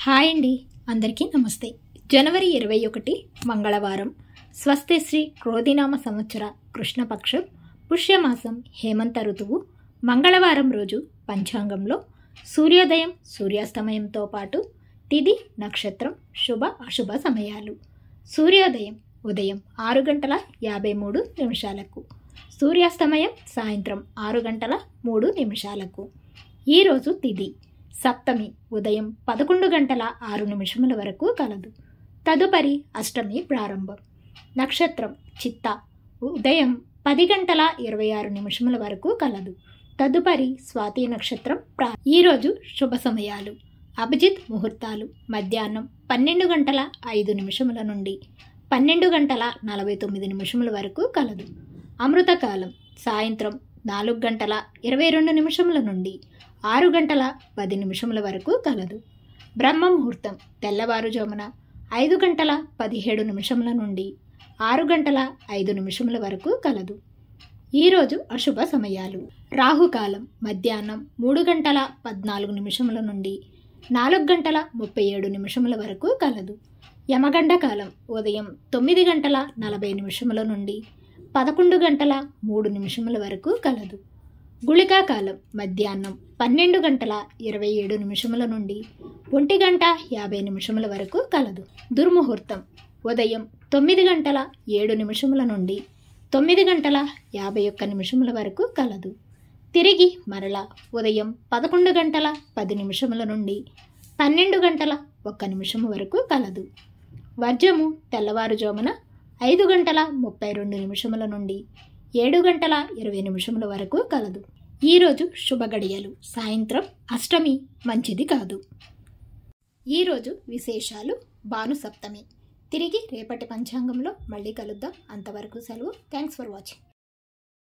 Hi అండి, అందరికీ నమస్తే. జనవరి 21 మంగళవారం. స్వస్తి శ్రీ క్రోధినామ సంవత్సర కృష్ణపక్షం పుష్యమాసం హేమంత ఋతువు మంగళవారం రోజు పంచాంగంలో సూర్యోదయం సూర్యాస్తమయంతో పాటు తిథి నక్షత్రం శుభ అశుభ సమయాలు. సూర్యోదయం ఉదయం 6:53 సూర్యాస్తమయం సాయంత్రం 6:03. ఈరోజు తిథి సప్తమి ఉదయం 11:06 వరకు కలదు. తదుపరి అష్టమి ప్రారంభం. నక్షత్రం చిత్త ఉదయం 10:26 వరకు కలదు. తదుపరి స్వాతి నక్షత్రం ఈరోజు శుభ సమయాలు. అభిజిత్ ముహూర్తాలు మధ్యాహ్నం 12:05 నుండి 12:49 వరకు కలదు. అమృతకాలం సాయంత్రం 4:22 నుండి 6:10 వరకు కలదు. బ్రహ్మ ముహూర్తం తెల్లవారుజామున 5:17 నుండి 6:05 వరకు కలదు. ఈరోజు అశుభ సమయాలు. రాహుకాలం మధ్యాహ్నం 3:14 నుండి 4:37 వరకు కలదు. యమగండ కాలం ఉదయం 9:40 నుండి 11:03 వరకు కలదు. గుళికా కాలం మధ్యాహ్నం 12:27 నుండి 1:50 వరకు కలదు. దుర్ముహూర్తం ఉదయం 9:07 నుండి 9:51 వరకు కలదు. తిరిగి మరలా ఉదయం 11:10 నుండి 12:01 వరకు కలదు. వర్జము తెల్లవారుజామున 5:32 నుండి 7:20 వరకు కలదు. ఈరోజు శుభ గడియలు. సాయంత్రం అష్టమి మంచిది కాదు. ఈరోజు విశేషాలు. భాను సప్తమి. తిరిగి రేపటి పంచాంగంలో మళ్ళీ కలుద్దాం. అంతవరకు సెలవు. Thanks for watching.